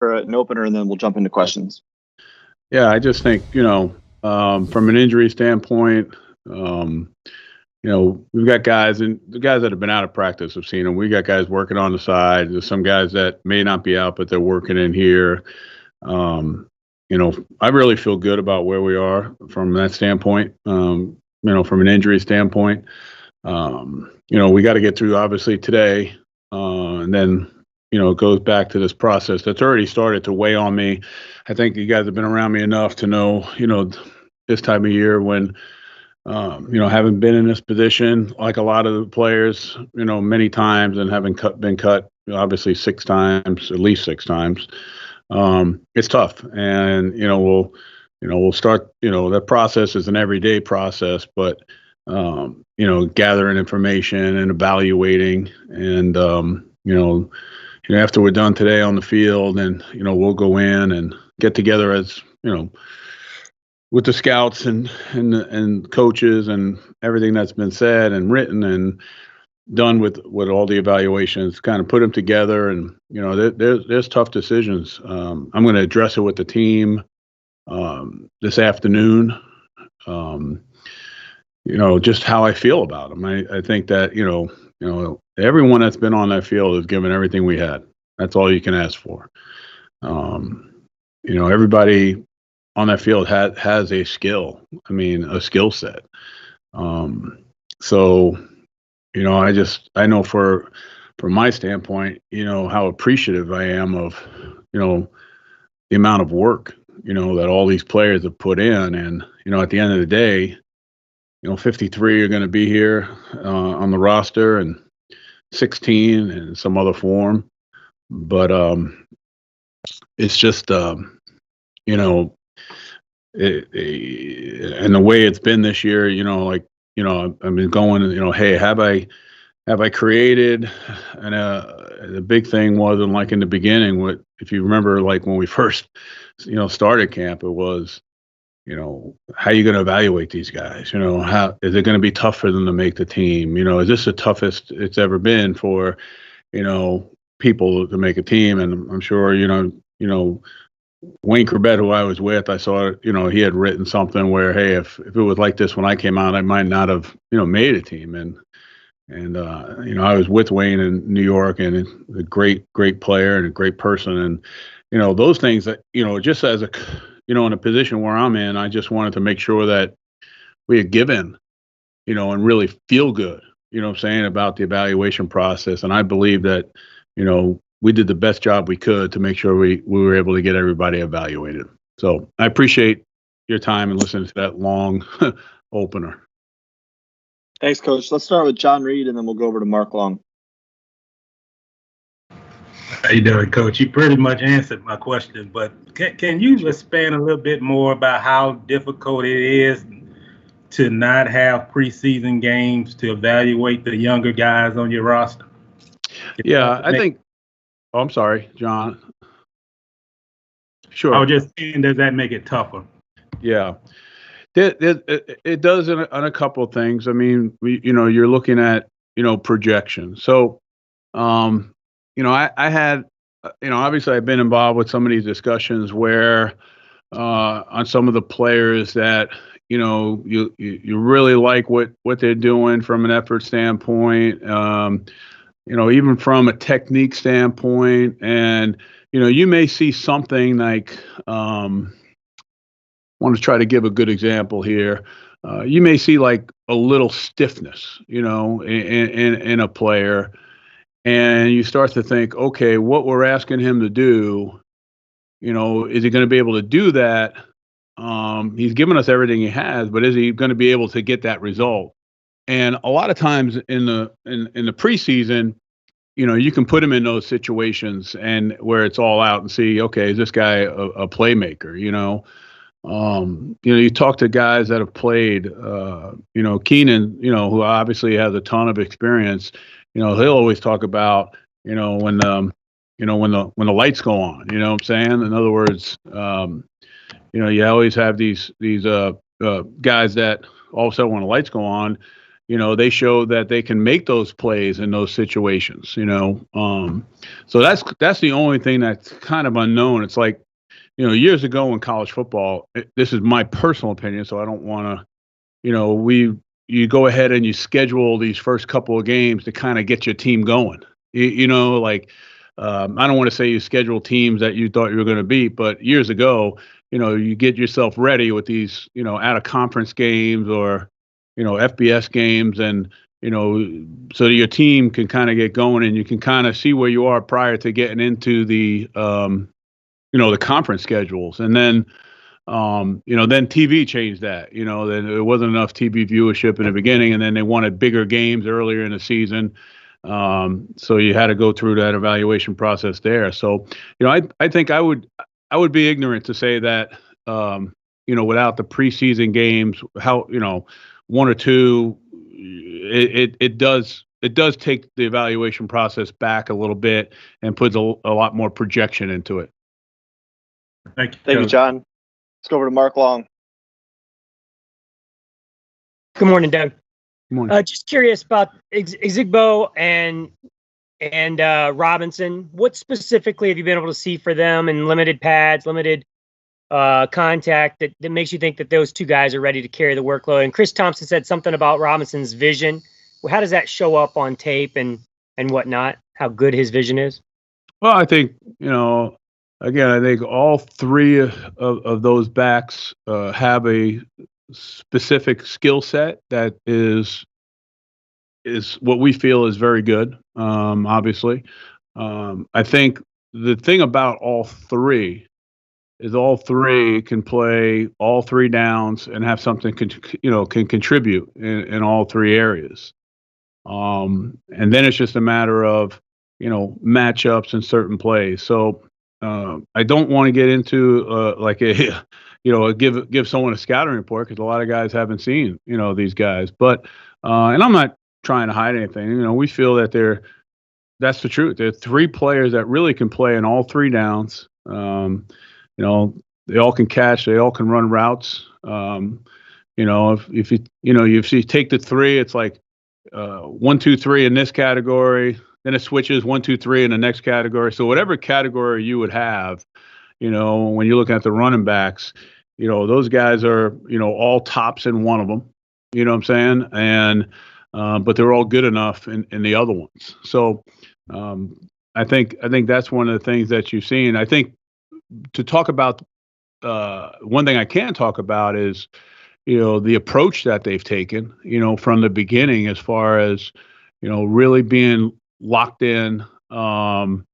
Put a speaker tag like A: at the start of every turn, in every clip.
A: for an opener, and then we'll jump into questions.
B: Yeah, I just think, from an injury standpoint, we've got guys, and the guys that have been out of practice have seen them. We got guys working on the side. There's some guys that may not be out, but they're working in here. I really feel good about where we are from that standpoint. From an injury standpoint, we got to get through obviously today, and then it goes back to this process that's already started to weigh on me. I think you guys have been around me enough to know, this time of year when, having been in this position like a lot of the players, many times, and having been cut, obviously at least six times. It's tough, and we'll start. That process is an everyday process, but gathering information and evaluating, and after we're done today on the field, and we'll go in and get together as with the scouts and coaches and everything that's been said and written and done with all the evaluations, kind of put them together. And there's tough decisions. I'm going to address it with the team this afternoon. Just how I feel about them. I think that everyone that's been on that field has given everything we had. That's all you can ask for. Everybody on that field has a skill. A skill set. I know from my standpoint, how appreciative I am of, the amount of work, that all these players have put in. And, at the end of the day, 53 are going to be here on the roster, and 16 in some other form. But it's just, and the way it's been this year, I've been going, hey, have I created? And the big thing wasn't like in the beginning, if you remember, like when we first, started camp, it was, how are you going to evaluate these guys? How is it going to be tough for them to make the team? Is this the toughest it's ever been for, people to make a team? And I'm sure, Wayne Corbett, who I was with, I saw, he had written something where, hey, if it was like this when I came out, I might not have, made a team. And I was with Wayne in New York, and a great player and a great person. And, those things that, just as in a position where I'm in, I just wanted to make sure that we had given, and really feel good, about the evaluation process. And I believe that, we did the best job we could to make sure we were able to get everybody evaluated. So I appreciate your time and listening to that long opener.
A: Thanks, Coach. Let's start with John Reed, and then we'll go over to Mark Long.
C: How you doing, Coach? You pretty much answered my question, but can you expand a little bit more about how difficult it is to not have preseason games to evaluate the younger guys on your roster?
B: Yeah, I think. Oh, I'm sorry, John. Sure.
C: I was just saying, does that make it tougher?
B: Yeah, it does on a couple of things. You're looking at projections. So, I had, obviously I've been involved with some of these discussions where on some of the players that you really like what they're doing from an effort standpoint. Even from a technique standpoint, and, you may see something like, I want to try to give a good example here. You may see like a little stiffness, in a player, and you start to think, okay, what we're asking him to do, is he going to be able to do that? He's given us everything he has, but is he going to be able to get that result? And a lot of times in the preseason, you can put him in those situations and where it's all out and see, okay, is this guy a playmaker? You talk to guys that have played, Keenan, who obviously has a ton of experience. He'll always talk about, when the lights go on. You know what I'm saying? In other words, you always have these guys that all of a sudden when the lights go on, they show that they can make those plays in those situations, so that's the only thing that's kind of unknown. It's like, years ago in college football, this is my personal opinion, so I don't want to, you go ahead and you schedule these first couple of games to kind of get your team going. I don't want to say you schedule teams that you thought you were going to beat, but years ago, you get yourself ready with these, out of conference games or, FBS games, and, so that your team can kind of get going and you can kind of see where you are prior to getting into the, the conference schedules. And then, then TV changed that, then there wasn't enough TV viewership in the beginning, and then they wanted bigger games earlier in the season. So you had to go through that evaluation process there. So, I think I would be ignorant to say that, without the preseason games, how, one or two, it does take the evaluation process back a little bit and puts a lot more projection into it.
C: Thank
A: you, John. Let's go over to Mark Long.
D: Good morning, Doug.
B: Good morning.
D: Just curious about Ezigbo and Robinson. What specifically have you been able to see for them in limited pads, limited contact that makes you think that those two guys are ready to carry the workload? And Chris Thompson said something about Robinson's vision. Well, how does that show up on tape and whatnot? How good his vision is?
B: Well, I think, again, I think all three of those backs have a specific skill set that is what we feel is very good. Obviously, I think the thing about all three is all three can play all three downs and have something can contribute in all three areas. And then it's just a matter of matchups and certain plays. So I don't want to get into give someone a scouting report, because a lot of guys haven't seen these guys. But and I'm not trying to hide anything. We feel that that's the truth. There are three players that really can play in all three downs. They all can catch. They all can run routes. If you take the three, it's like 1, 2, 3 in this category. Then it switches 1, 2, 3 in the next category. So whatever category you would have, when you look at the running backs, those guys are, all tops in one of them. You know what I'm saying? And but they're all good enough in the other ones. So I think that's one of the things that you've seen. I think to talk about one thing I can talk about is the approach that they've taken, from the beginning, as far as really being locked in, one,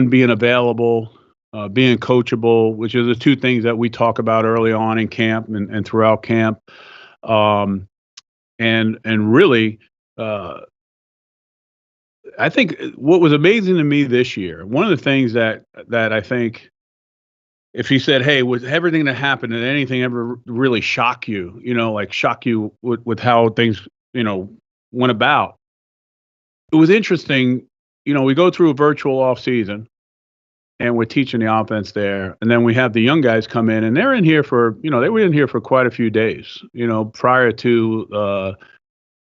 B: being available, being coachable, which are the two things that we talk about early on in camp and throughout camp. And really, I think what was amazing to me this year, one of the things that I think, if he said, hey, was everything that happened, did anything ever really shock you, shock you with how things, went about? It was interesting. We go through a virtual off season and we're teaching the offense there. And then we have the young guys come in, and they're in here for, they were in here for quite a few days, prior to,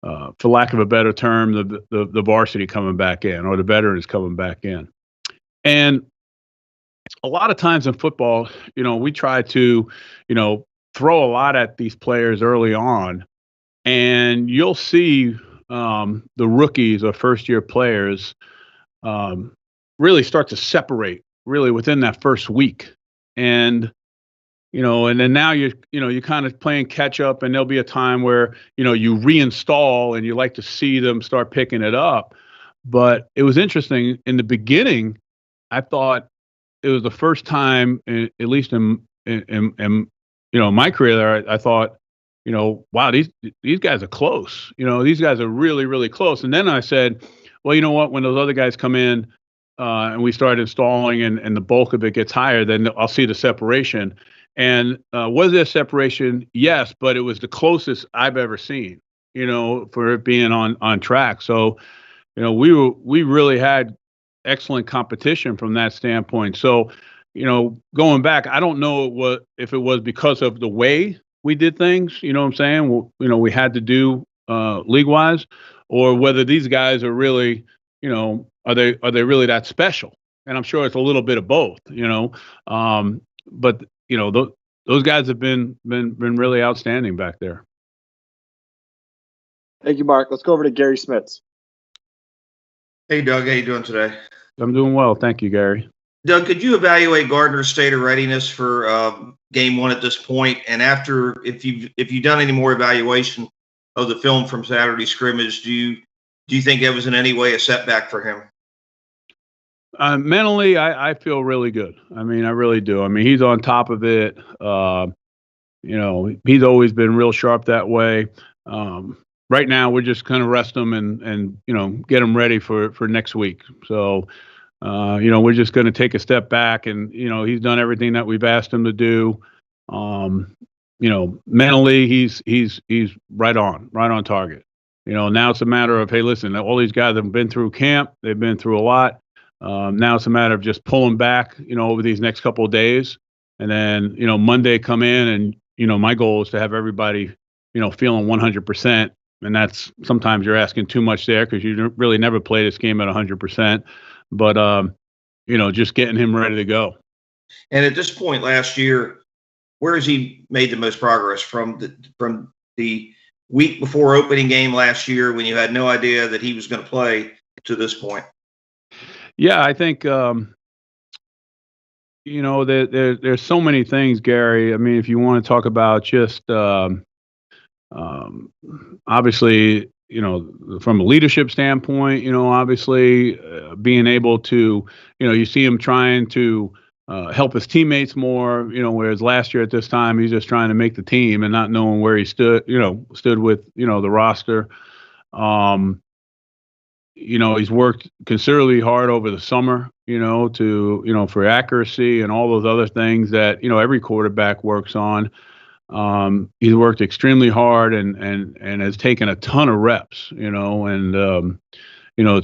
B: for lack of a better term, the varsity coming back in, or the veterans coming back in. And a lot of times in football, we try to, throw a lot at these players early on, and you'll see the rookies or first-year players really start to separate really within that first week. And, and then now you're kind of playing catch up, and there'll be a time where, you reinstall and you like to see them start picking it up. But it was interesting in the beginning. I thought it was the first time, at least in my career there, I thought, wow, these guys are close. These guys are really, really close. And then I said, well, you know what? When those other guys come in and we start installing and the bulk of it gets higher, then I'll see the separation. And was there separation? Yes, but it was the closest I've ever seen, for it being on track. So, we really had excellent competition from that standpoint. So, going back, I don't know if it was because of the way we did things, what I'm saying? We had to do league wise, or whether these guys are really, are they really that special? And I'm sure it's a little bit of both, but those guys have been really outstanding back there.
A: Thank you, Mark. Let's go over to Gary Smits.
E: Hey, Doug. How you doing today?
B: I'm doing well. Thank you, Gary.
E: Doug, could you evaluate Gardner's state of readiness for game one at this point? And after, if you've done any more evaluation of the film from Saturday scrimmage, do you think it was in any way a setback for him?
B: Mentally, I feel really good. I mean, I really do. I mean, he's on top of it. He's always been real sharp that way. Right now, we're just kind of rest him and get him ready for next week. So, we're just going to take a step back, and he's done everything that we've asked him to do. Mentally, he's right on target. Now it's a matter of, hey, listen, all these guys have been through camp. They've been through a lot. Now it's a matter of just pulling back, over these next couple of days, and then Monday come in, and my goal is to have everybody feeling 100%. And that's sometimes you're asking too much there because you really never play this game at 100%. But, just getting him ready to go.
E: And at this point last year, where has he made the most progress from the week before opening game last year when you had no idea that he was going to play to this point?
B: Yeah, I think, there's so many things, Gary. I mean, if you want to talk about just obviously, from a leadership standpoint, obviously being able to, you see him trying to help his teammates more, whereas last year at this time, he's just trying to make the team and not knowing where he stood with, the roster. He's worked considerably hard over the summer, for accuracy and all those other things that, every quarterback works on. He's worked extremely hard and has taken a ton of reps,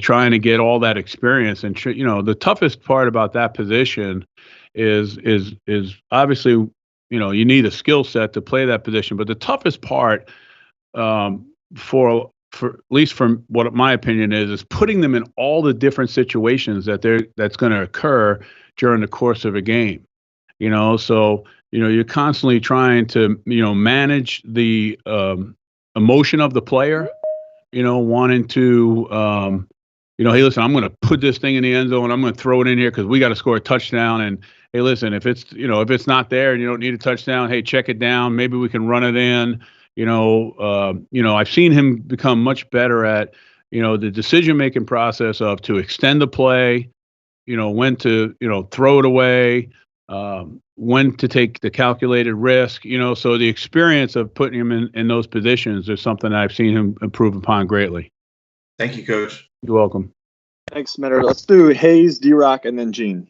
B: trying to get all that experience. And, the toughest part about that position is obviously, you need a skill set to play that position. But the toughest part, for at least from what my opinion is putting them in all the different situations that's going to occur during the course of a game, so, you're constantly trying to, manage the emotion of the player, wanting to, hey, listen, I'm going to put this thing in the end zone. I'm going to throw it in here because we got to score a touchdown. And hey, listen, if it's not there and you don't need a touchdown, hey, check it down. Maybe we can run it in. I've seen him become much better at, the decision-making process of to extend the play, when to, throw it away, when to take the calculated risk, so the experience of putting him in those positions is something I've seen him improve upon greatly.
E: Thank you, Coach.
B: You're welcome.
A: Thanks, Smitter. Let's do Hayes, D-Rock, and then Gene.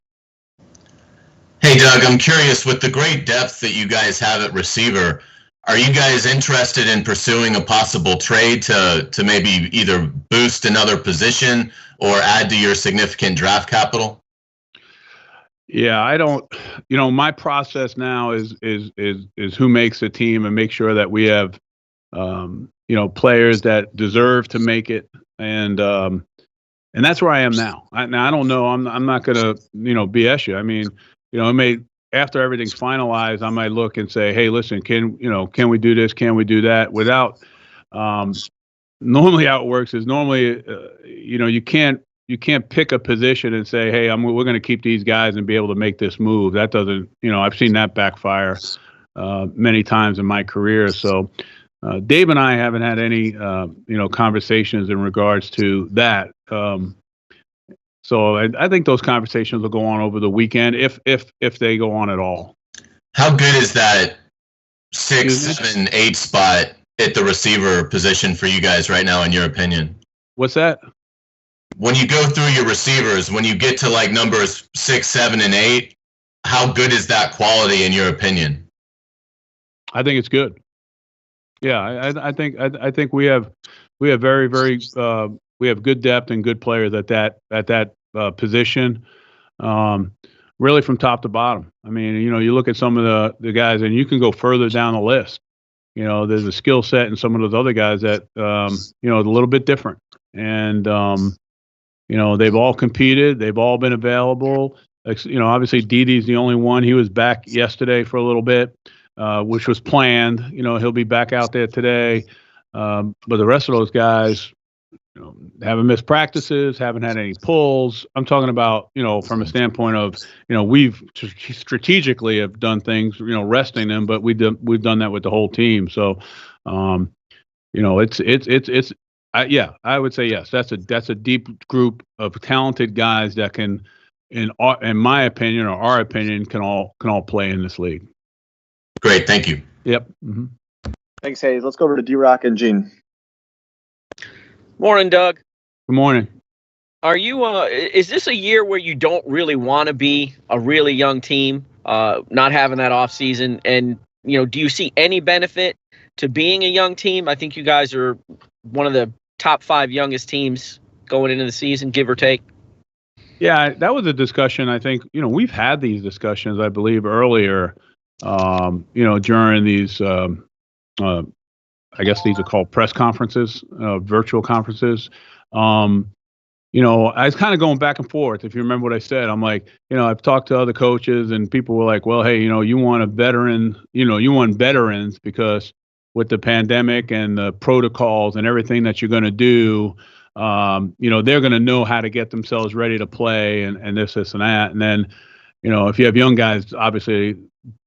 F: Hey, Doug, I'm curious, with the great depth that you guys have at receiver, are you guys interested in pursuing a possible trade to maybe either boost another position or add to your significant draft capital?
B: Yeah, I don't. My process now is who makes the team and make sure that we have, players that deserve to make it, and that's where I am now. I don't know. I'm not gonna BS you. I mean, it may. After everything's finalized, I might look and say, hey, listen, can we do this? Can we do that? Without, normally how it works is normally, you can't pick a position and say, hey, we're going to keep these guys and be able to make this move. That doesn't, I've seen that backfire many times in my career. So Dave and I haven't had any, conversations in regards to that. So I think those conversations will go on over the weekend if they go on at all.
F: How good is that 6, 7, 8 spot at the receiver position for you guys right now, in your opinion?
B: What's that?
F: When you go through your receivers, when you get to like numbers 6, 7, and 8, how good is that quality in your opinion?
B: I think it's good. Yeah, I think we have very, very we have good depth and good players at that position, really from top to bottom. I mean, you look at some of the guys, and you can go further down the list. there's a skill set in some of those other guys that, is a little bit different. And, they've all competed. They've all been available. Obviously Didi's the only one. He was back yesterday for a little bit, which was planned. He'll be back out there today. But the rest of those guys, haven't missed practices, haven't had any pulls. I'm talking about, from a standpoint of, we've strategically have done things, resting them, but we've done that with the whole team. So, I would say yes. That's a deep group of talented guys that can, in my opinion or our opinion, can all play in this league.
F: Great, thank you.
B: Yep. Mm-hmm.
A: Thanks, Hayes. Let's go over to D-Rock and Gene.
G: Morning, Doug.
B: Good morning.
G: Are you? Is this a year where you don't really want to be a really young team, not having that off season? And do you see any benefit to being a young team? I think you guys are one of the top 5 youngest teams going into the season, give or take.
B: Yeah, that was a discussion. I think we've had these discussions, I believe, earlier. During these. I guess these are called press conferences, virtual conferences. I was kind of going back and forth. If you remember what I said, I'm like, I've talked to other coaches and people were like, well, hey, you want a veteran, you want veterans because with the pandemic and the protocols and everything that you're going to do, they're going to know how to get themselves ready to play and this and that. And then, if you have young guys, obviously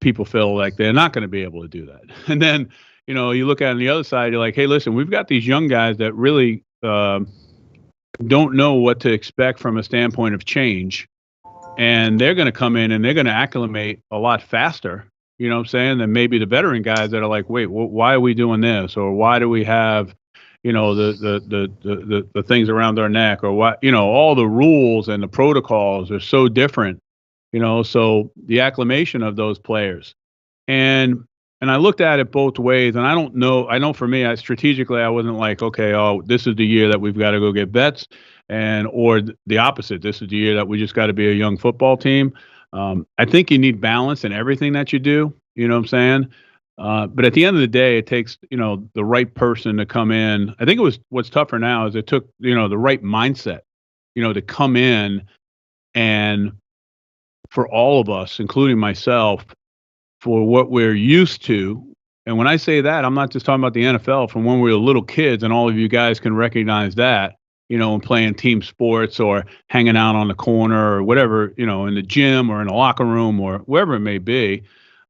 B: people feel like they're not going to be able to do that. And then, you look at it on the other side, you're like, hey, listen, we've got these young guys that really don't know what to expect from a standpoint of change. And they're going to come in and they're going to acclimate a lot faster, than maybe the veteran guys that are like, wait, why are we doing this? Or why do we have, the things around our neck? Or what, all the rules and the protocols are so different, so the acclimation of those players. And I looked at it both ways, and I don't know. I know for me, strategically, I wasn't like, okay, this is the year that we've got to go get vets, or the opposite. This is the year that we just got to be a young football team. I think you need balance in everything that you do. You know what I'm saying? But at the end of the day, it takes the right person to come in. I think what's tougher now is it took the right mindset, to come in, and for all of us, including myself, for what we're used to. And when I say that, I'm not just talking about the NFL from when we were little kids, and all of you guys can recognize that, and playing team sports or hanging out on the corner or whatever, in the gym or in the locker room or wherever it may be.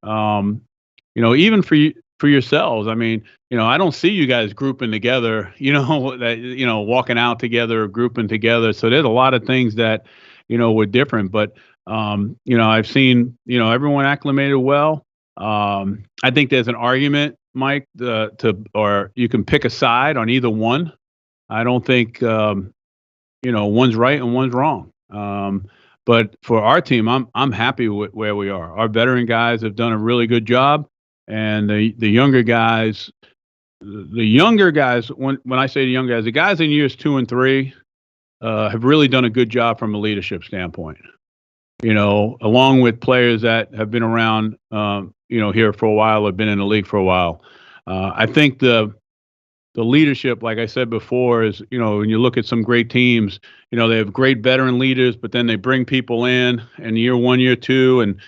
B: Even for yourselves, I mean, I don't see you guys grouping together, walking out together or grouping together. So there's a lot of things that, were different, but I've seen, everyone acclimated well. I think there's an argument, Mike, or you can pick a side on either one. I don't think, one's right and one's wrong. But for our team, I'm happy with where we are. Our veteran guys have done a really good job, and the younger guys, when I say the young guys, the guys in years 2 and 3 have really done a good job from a leadership standpoint. Along with players that have been around, here for a while, have been in the league for a while. I think the leadership, like I said before, is, when you look at some great teams, they have great veteran leaders, but then they bring people in year 1, year 2, and,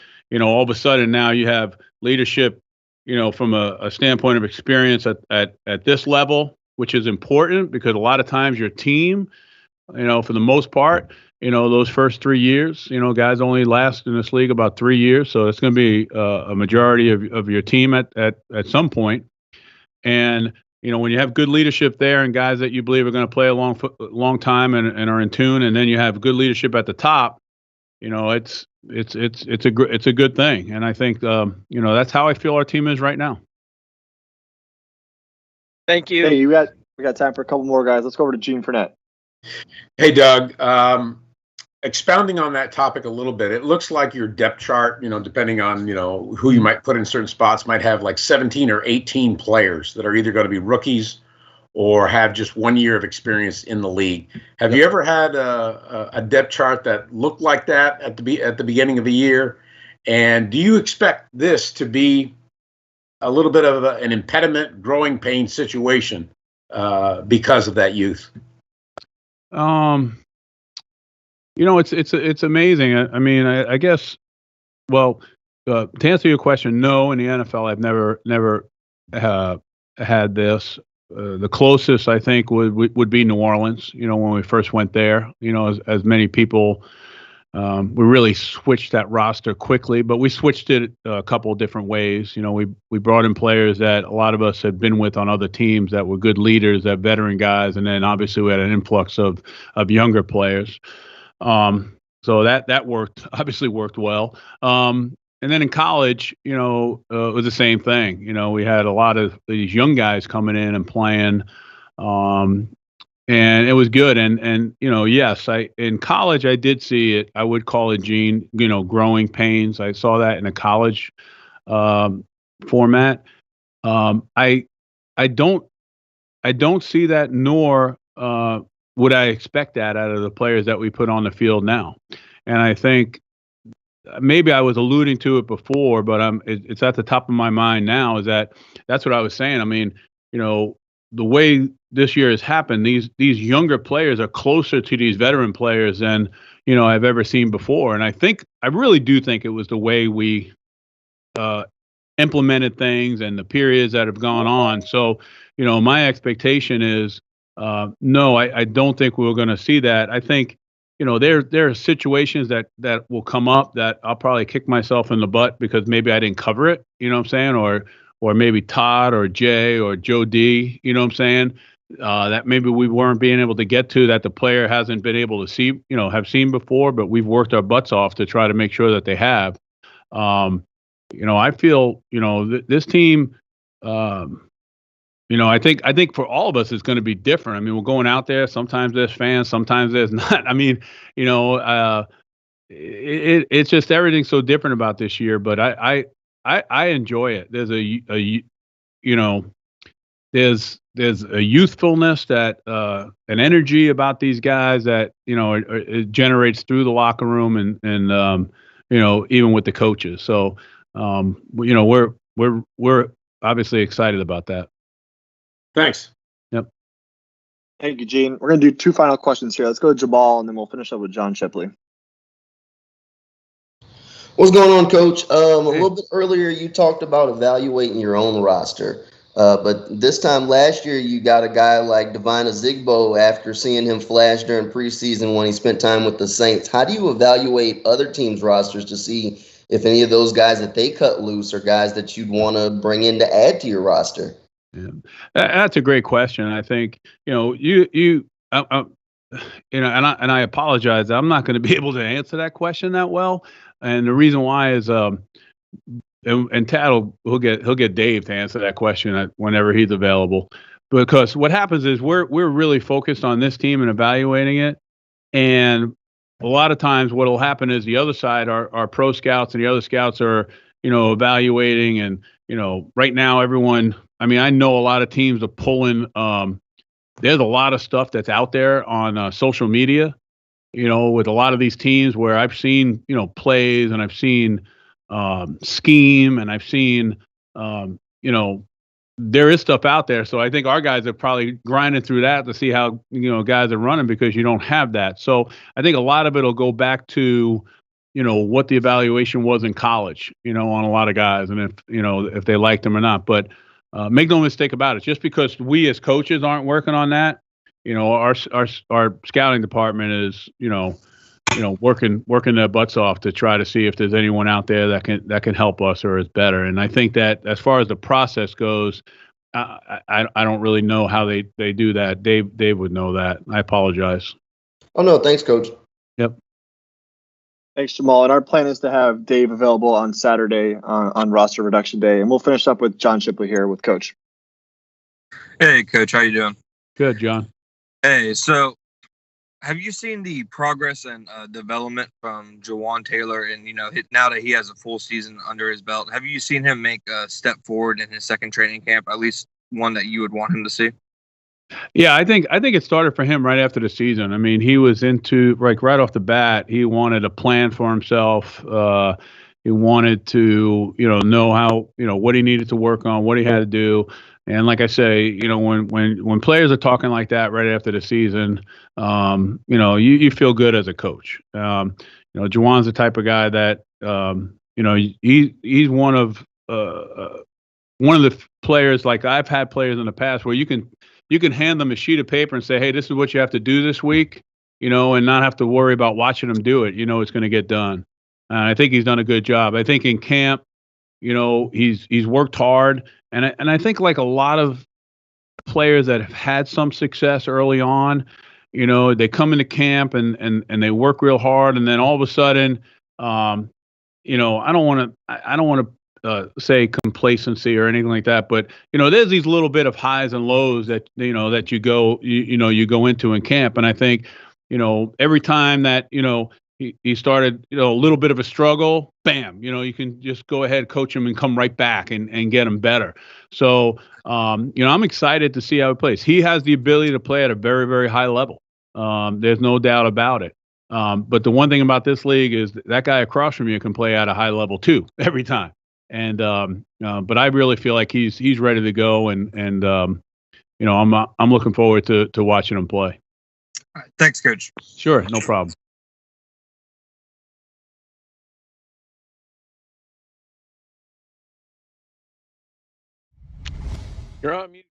B: all of a sudden now you have leadership, from a standpoint of experience at this level, which is important because a lot of times your team, for the most part, those first 3 years, guys only last in this league about 3 years. So it's going to be a majority of your team at some point. And, when you have good leadership there and guys that you believe are going to play a long time and are in tune, and then you have good leadership at the top, it's a good thing. And I think, that's how I feel our team is right now.
G: Thank you.
A: Hey, we got time for a couple more guys. Let's go over to Gene Fournette.
H: Hey, Doug. Expounding on that topic a little bit, it looks like your depth chart, depending on, who you might put in certain spots, might have like 17 or 18 players that are either going to be rookies or have just 1 year of experience in the league. Have you ever had a depth chart that looked like that at the beginning of the year? And do you expect this to be a little bit of an impediment, growing pain situation because of that youth?
B: It's amazing. I mean, I guess. Well, to answer your question, no. In the NFL, I've never had this. The closest I think would be New Orleans. When we first went there. As many people, we really switched that roster quickly, but we switched it a couple of different ways. We brought in players that a lot of us had been with on other teams that were good leaders, that veteran guys, and then obviously we had an influx of younger players. So that obviously worked well. And then in college, it was the same thing. We had a lot of these young guys coming in and playing, and it was good. And yes, in college I did see it. I would call it, Gene, growing pains. I saw that in a college format. I don't see that, nor would I expect that out of the players that we put on the field now. And I think maybe I was alluding to it before, but it's at the top of my mind now. That's what I was saying. I mean, the way this year has happened, these younger players are closer to these veteran players than I've ever seen before. And I really do think it was the way we implemented things and the periods that have gone on. So my expectation is no, I don't think we're going to see that. I think there are situations that will come up that I'll probably kick myself in the butt because maybe I didn't cover it, you know what I'm saying? Or maybe Todd or Jay or Joe D, you know what I'm saying? That maybe we weren't being able to get to, that the player hasn't been able to see, have seen before, but we've worked our butts off to try to make sure that they have. I feel, this team, I think for all of us, it's going to be different. I mean, we're going out there. Sometimes there's fans, sometimes there's not. I mean, it's just everything's so different about this year. But I enjoy it. There's there's a youthfulness, that an energy about these guys that it generates through the locker room and even with the coaches. So we're obviously excited about that.
H: Thanks.
B: Yep.
A: Thank you, Gene. We're going to do two final questions here. Let's go to Jabal, and then we'll finish up with John Shipley.
I: What's going on, Coach? A little bit earlier, you talked about evaluating your own roster. But this time last year, you got a guy like Jawaan Taylor after seeing him flash during preseason when he spent time with the Saints. How do you evaluate other teams' rosters to see if any of those guys that they cut loose are guys that you'd want to bring in to add to your roster?
B: Yeah, that's a great question. I think and I apologize. I'm not going to be able to answer that question that well, and the reason why is and Tad he'll get Dave to answer that question whenever he's available, because what happens is we're really focused on this team and evaluating it, and a lot of times what will happen is the other side, our pro scouts and the other scouts are evaluating, and right now everyone. I mean, I know a lot of teams are pulling. There's a lot of stuff that's out there on social media, with a lot of these teams where I've seen, plays, and I've seen scheme, and I've seen, there is stuff out there. So I think our guys are probably grinding through that to see how, guys are running, because you don't have that. So I think a lot of it will go back to, what the evaluation was in college, on a lot of guys, and if they liked them or not. But make no mistake about it. Just because we as coaches aren't working on that, our scouting department is, working their butts off to try to see if there's anyone out there that can help us or is better. And I think that as far as the process goes, I don't really know how they do that. Dave would know that. I apologize.
I: Oh no, thanks, Coach.
B: Yep.
A: Thanks, Jamal. And our plan is to have Dave available on Saturday on roster reduction day. And we'll finish up with John Shipley here with Coach.
J: Hey, Coach. How you doing?
B: Good, John.
J: Hey, so have you seen the progress and development from Jawaan Taylor? And, now that he has a full season under his belt, have you seen him make a step forward in his second training camp, at least one that you would want him to see?
B: Yeah, I think it started for him right after the season. I mean, he was into right off the bat. He wanted a plan for himself. He wanted to, know how, what he needed to work on, what he had to do. And like I say, when players are talking like that right after the season, you feel good as a coach. Jawan's the type of guy that, he's one of the players. Like I've had players in the past where you can hand them a sheet of paper and say, hey, this is what you have to do this week, and not have to worry about watching them do it. It's going to get done. I think he's done a good job. I think in camp, he's worked hard, and I think like a lot of players that have had some success early on, they come into camp and they work real hard, and then all of a sudden, I don't want to say complacency or anything like that, but there's these little bit of highs and lows that that you go into in camp, and I think every time that he started, a little bit of a struggle, bam, you can just go ahead, coach him and come right back and get him better. So, I'm excited to see how he plays. He has the ability to play at a very, very high level. There's no doubt about it. But the one thing about this league is that guy across from you can play at a high level too, every time. And, but I really feel like he's ready to go. And I'm looking forward to watching him play.
J: All right, thanks, Coach.
B: Sure. No problem.
G: You're on mute.